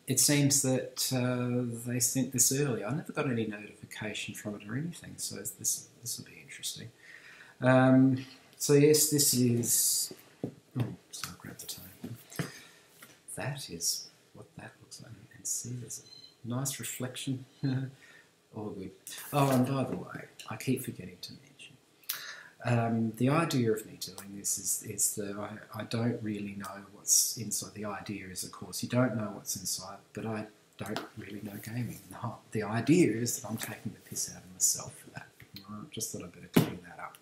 It seems that they sent this early. I never got any notification from it or anything, so this will be interesting. So yes, this is... Oh, so I'll grab the table. That is what that looks like. And see, there's a nice reflection. All good. Oh, and by the way, I keep forgetting to mention, the idea of me doing this is that I don't really know what's inside. The idea is, of course, you don't know what's inside, but I don't really know gaming. No, the idea is that I'm taking the piss out of myself for that. Right? Just thought I'd better clean that up.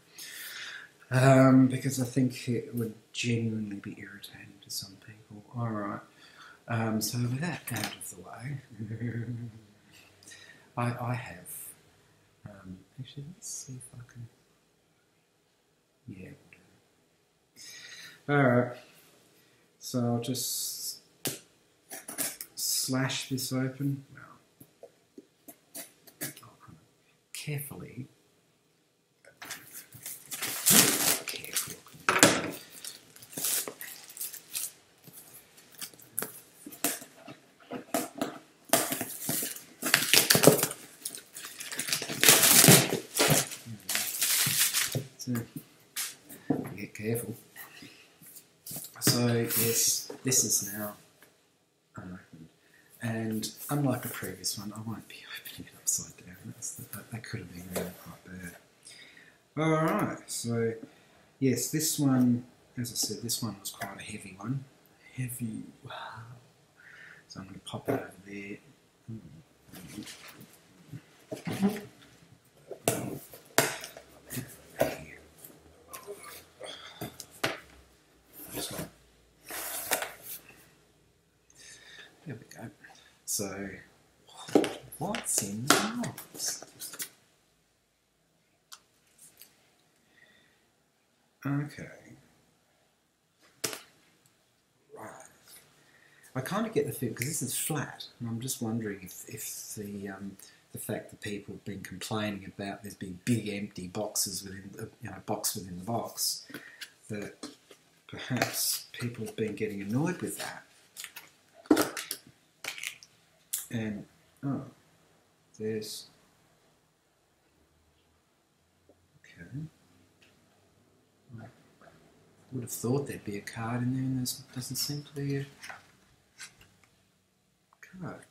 Because I think it would genuinely be irritating to some people. Alright, so with that out of the way, I have, actually let's see if I can, yeah, alright, so I'll just slash this open, well, I'll kind of carefully, get careful. So yes, this is now unopened, and unlike the previous one, I won't be opening it upside down. That could have been really quite bad. Alright, so yes, this one, as I said, this one was quite a heavy one. Heavy, wow. So I'm going to pop it over there. There we go. So, what's in the box? Okay. Right. I kind of get the feel, because this is flat, and I'm just wondering if the fact that people have been complaining about there's been big empty boxes within the, box within the box, that perhaps people have been getting annoyed with that. And, oh, there's, okay, I would have thought there'd be a card in there, and there doesn't seem to be a card.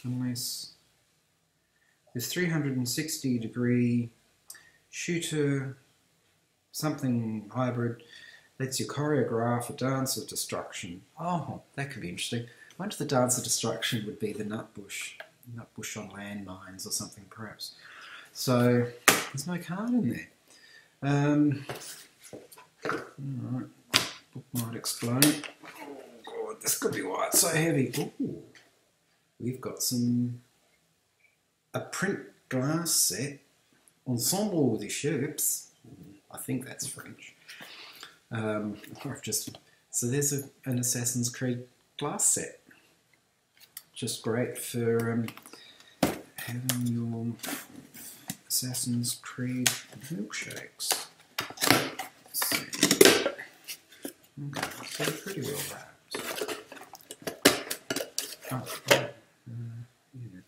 Unless, there's 360-degree shooter, something hybrid, lets you choreograph a dance of destruction. Oh, that could be interesting. I wonder if the dance of destruction would be the nutbush on landmines or something, perhaps. So, there's no card in there. Alright, book might explain. Oh God, this could be why it's so heavy. Ooh, we've got a print glass set, Ensemble des Ships. I think that's French. So there's an Assassin's Creed glass set. Just great for having your Assassin's Creed milkshakes. Let's see. Okay, so they're pretty well wrapped. Yeah.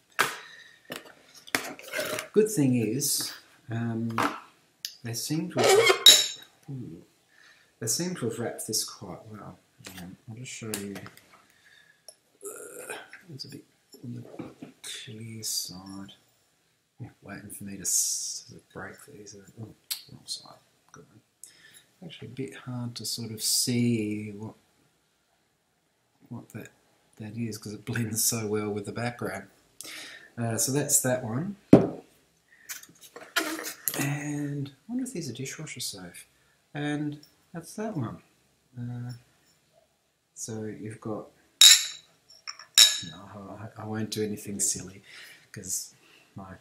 Good thing is, they seem to have wrapped this quite well. I'll just show you. It's a bit on the clear side. Yeah, waiting for me to break these. Oh, wrong side. Good one. Actually, a bit hard to sort of see what that is, because it blends so well with the background. So that's that one. And I wonder if there's a dishwasher safe. And that's that one. So you've got... No, I won't do anything silly, because I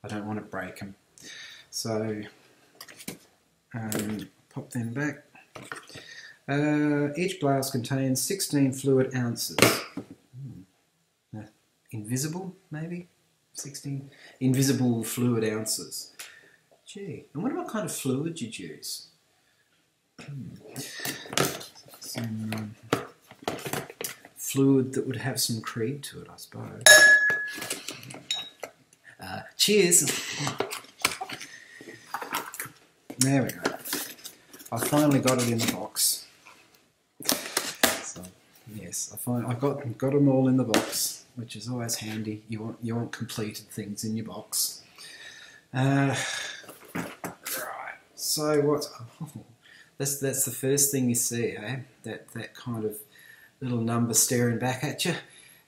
don't want to break them. So, pop them back. Each blouse contains 16 fluid ounces. Invisible, maybe? 16 invisible fluid ounces. Gee, I wonder what kind of fluid you'd use. Some fluid that would have some creed to it, I suppose. Cheers! There we go. I finally got it in the box. So, yes, I got them all in the box, which is always handy. You want completed things in your box. Right. So what? Oh, that's the first thing you see, eh? That kind of little number staring back at you.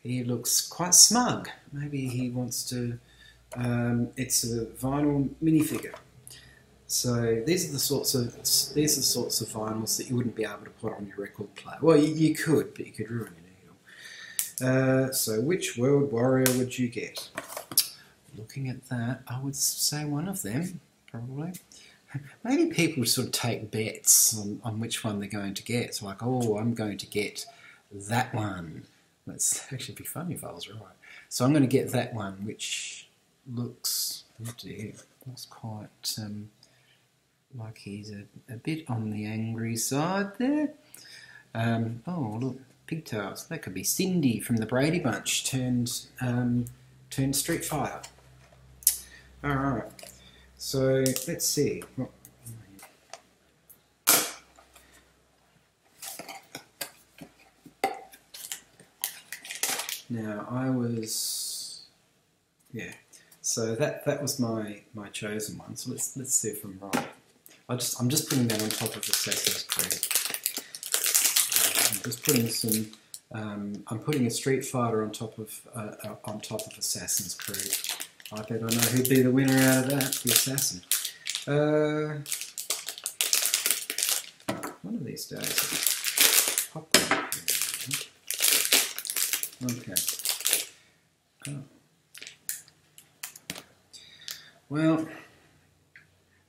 He looks quite smug. Maybe he wants to. It's a vinyl minifigure. So these are the sorts of vinyls that you wouldn't be able to put on your record player. Well, you could, but you could ruin your needle. So which World Warrior would you get? Looking at that, I would say one of them, probably. Maybe people sort of take bets on which one they're going to get. It's like, oh, I'm going to get that one. That's actually be funny if I was right. So I'm going to get that one, which looks, oh dear, looks quite like he's a bit on the angry side there. Oh, look, pigtails. That could be Cindy from the Brady Bunch turned Street Fighter. All right. So let's see. Now I was, yeah. So that was my chosen one. So let's see if I'm right. I'm just putting that on top of Assassin's Creed. I'm just putting some. I'm putting a Street Fighter on top of Assassin's Creed. I bet I know who'd be the winner out of that, the assassin. One of these days. Popcorn. Okay. Oh. Well,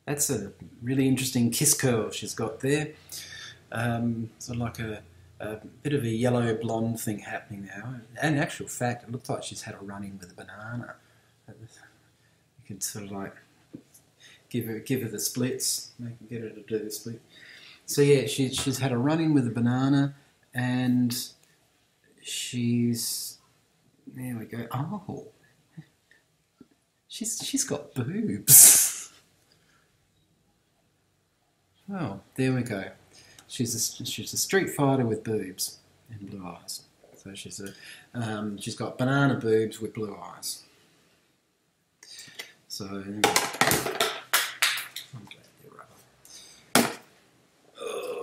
that's a really interesting kiss curl she's got there. Sort of like a bit of a yellow blonde thing happening now. And in actual fact, it looks like she's had a run-in with a banana. You can sort of like give her the splits, get her to do the split. So yeah, she's had a run-in with a banana, and she's, there we go. Oh, she's got boobs. Oh, there we go. She's a Street Fighter with boobs and blue eyes. So she's got banana boobs with blue eyes. So I'm glad they're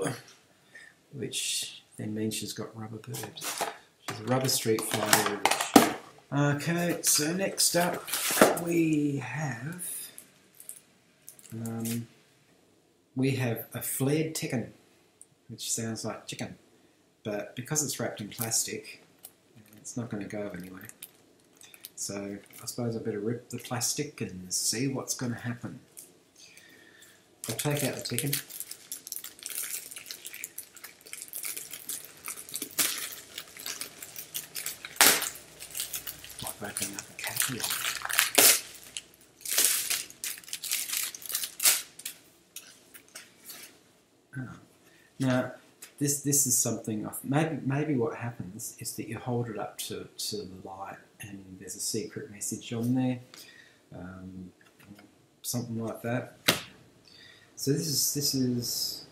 rubber. Which then means she's got rubber boobs. She's a rubber Street Fighter. Okay, so next up we have a flared Tekken, which sounds like chicken, but because it's wrapped in plastic, it's not going to go anywhere. So I suppose I better rip the plastic and see what's going to happen. I'll take out the Tekken. Like opening up a catalogue. Oh. Now, this is something, maybe what happens is that you hold it up to the light and there's a secret message on there, something like that. So this is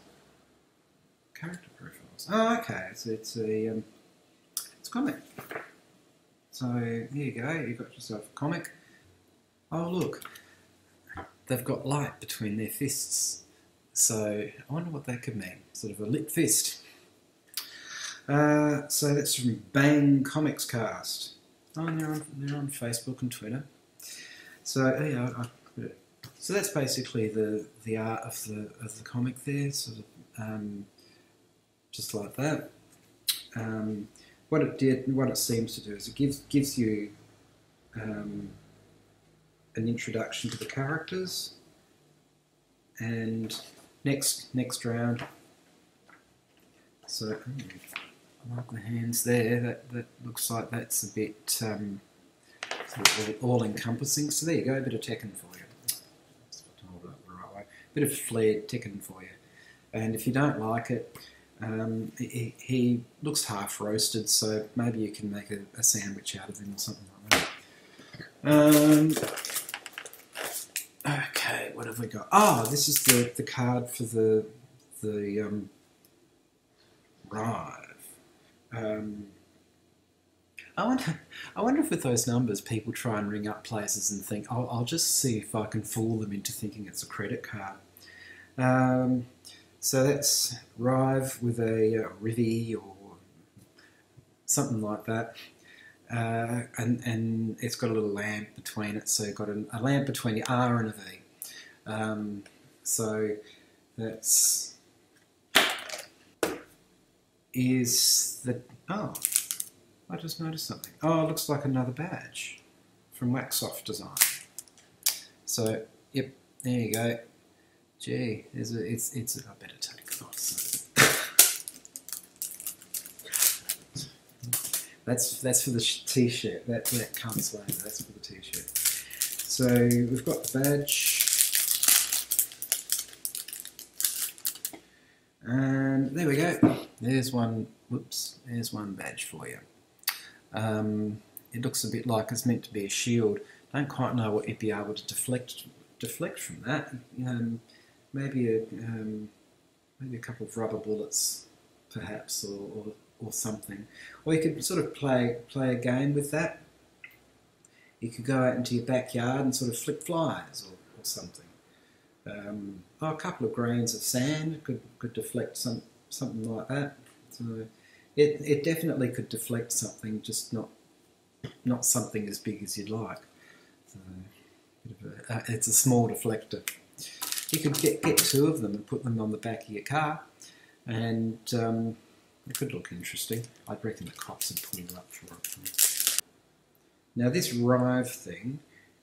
character profiles. Oh, okay, so it's a comic. So there you go, you've got yourself a comic. Oh look, they've got light between their fists. So I wonder what that could mean. Sort of a lit fist. So that's from Bang Comics Cast. Oh, and they're on Facebook and Twitter. So yeah, so that's basically the art of the comic there, sort of just like that. What it seems to do is it gives you an introduction to the characters, and next round. So I like the hands there. That looks like that's a bit sort of all-encompassing. So there you go, a bit of Tekken for you. Hold it up the right way. Bit of flared Tekken for you. And if you don't like it, He looks half roasted, so maybe you can make a sandwich out of him or something like that. Okay, what have we got? Oh, this is the card for the Rive. I wonder if with those numbers people try and ring up places and think, oh, I'll just see if I can fool them into thinking it's a credit card. So that's Rive with a Rivy or something like that. And it's got a little lamp between it, so you've got a lamp between the R and a V. So that's oh, I just noticed something. Oh, it looks like another badge from Waxoff Design. So yep, there you go. Gee, I better take it off. So. That's for the t-shirt. That comes later. That's for the t-shirt. So we've got the badge, and there we go. There's one. Whoops. There's one badge for you. It looks a bit like it's meant to be a shield. Don't quite know what you'd be able to deflect from that. Maybe a couple of rubber bullets, perhaps, or something. Or you could sort of play a game with that. You could go out into your backyard and sort of flick flies or something. A couple of grains of sand could deflect something like that. So it definitely could deflect something, just not something as big as you'd like. So it's a small deflector. You could get two of them and put them on the back of your car, and it could look interesting. I'd reckon the cops would pull you up for it. Now this Rive thing,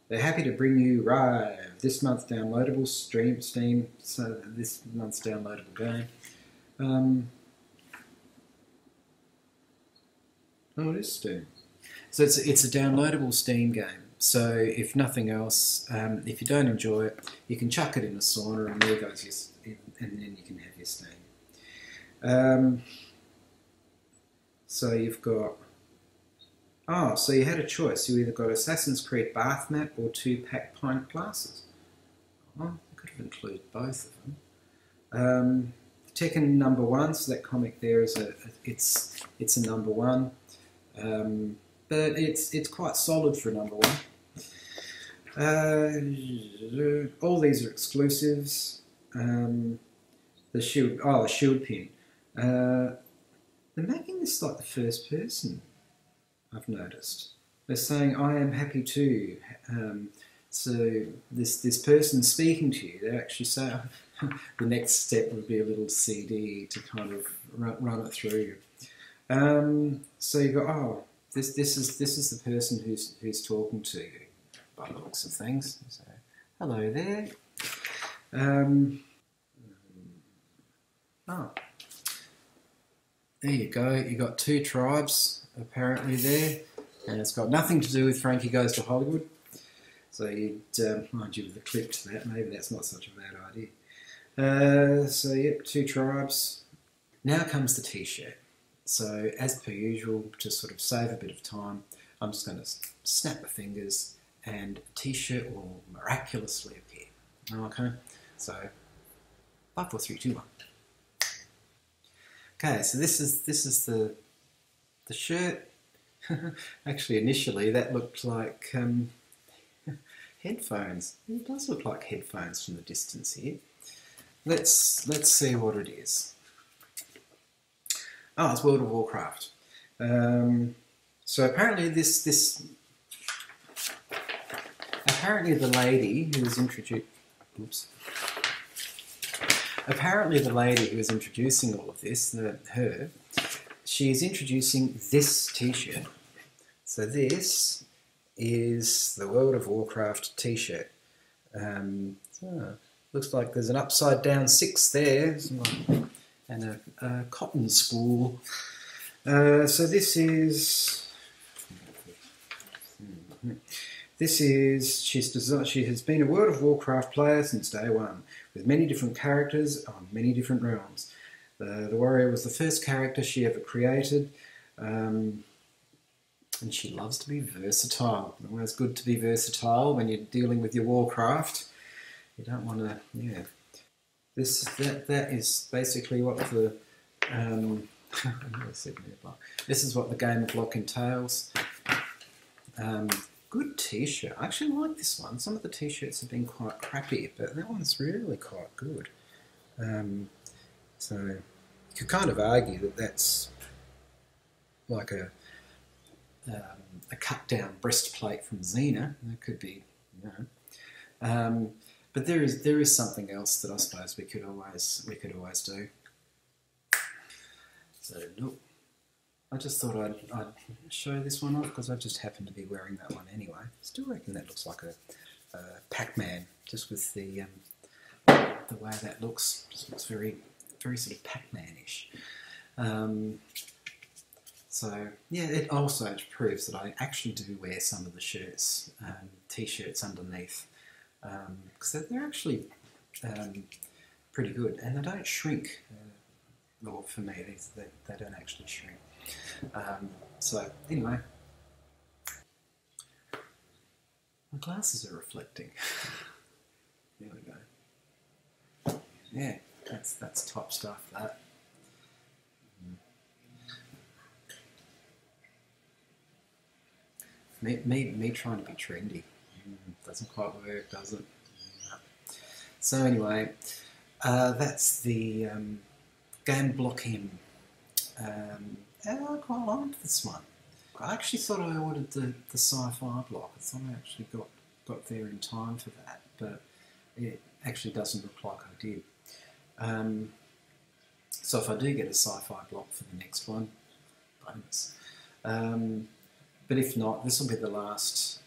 they're happy to bring you Rive, this month's downloadable Steam, so this month's downloadable game. Oh, it is Steam. So it's a downloadable Steam game. So if nothing else, if you don't enjoy it, you can chuck it in a sauna, and there goes your, and then you can have your Steam. So you've got, so you had a choice. You either got Assassin's Creed Bath Map or 2 Pack Pint Glasses. Oh, you could have included both of them. Tekken #1, so that comic there is it's a #1, but it's quite solid for a #1. All these are exclusives. The shield pin. They're making this like the first person, I've noticed. They're saying, I am happy too. So this person speaking to you, they actually say, the next step would be a little CD to kind of run it through you. So you go, this is the person who's talking to you, by the looks of things. So, hello there. There you go. You got 2 tribes apparently there, and it's got nothing to do with Frankie Goes to Hollywood. So you'd mind you with the clip to that. Maybe that's not such a bad idea. So yep, 2 tribes. Now comes the t-shirt. So as per usual, to sort of save a bit of time, I'm just going to snap my fingers and a t-shirt will miraculously appear. Okay, so 5, 4, 3, 2, 1. Okay, so this is the shirt. Actually, initially that looked like headphones. It does look like headphones from the distance here. Let's see what it is. Oh, it's World of Warcraft. So apparently apparently the lady who was Apparently the lady who is introducing all of this, she's introducing this t-shirt. So this is the World of Warcraft t-shirt. Looks like there's an upside down 6 there, and a cotton spool. So this is, she has been a World of Warcraft player since day one, with many different characters on many different realms. The warrior was the first character she ever created, and she loves to be versatile. Always good to be versatile when you're dealing with your Warcraft. You don't want to, yeah. That is basically what the this is what the Gamerblock entails. Good t-shirt. I actually like this one. Some of the t-shirts have been quite crappy, but that one's really quite good. So you could kind of argue that that's like a cut down breastplate from Xena. That could be, you know. But there is something else that I suppose we could always do. So look, I just thought I'd show this one off because I just happen to be wearing that one anyway. Still reckon that looks like a Pac-Man, just with the way that looks. Just looks very sort of Pac-Man-ish. So yeah, it also proves that I actually do wear some of the shirts, t-shirts underneath, because they're actually pretty good, and they don't shrink. Well, for me, they don't actually shrink. So anyway, my glasses are reflecting. There we go. Yeah, that's top stuff. That. Me trying to be trendy. Doesn't quite work, does it? So anyway, that's the Gamerblock M. I quite liked this one. I actually thought I ordered the sci-fi block. I thought I actually got there in time for that, but it actually doesn't look like I did. So if I do get a sci-fi block for the next one, bonus. But if not, this will be the last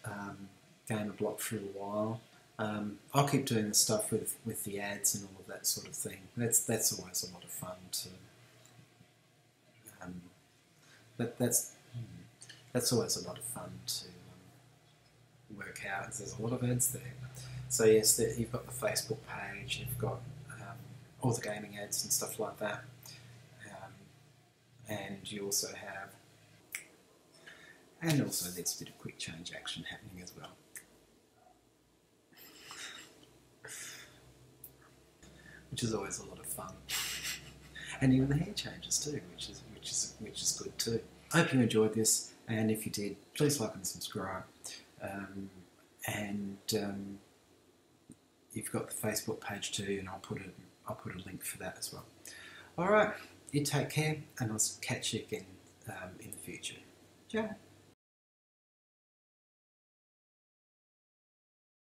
Gamerblock for a while. I'll keep doing the stuff with the ads and all of that sort of thing. That's always a lot of fun to. That's always a lot of fun to work out. There's a lot of ads there. So yes, you've got the Facebook page. You've got all the gaming ads and stuff like that, and you also have. And also there's a bit of quick change action happening as well. Which is always a lot of fun. And even the hair changes too, which is good too. I hope you enjoyed this, and if you did, please like and subscribe. You've got the Facebook page too, and I'll put a link for that as well. Alright, you take care, and I'll catch you again in the future. Ciao.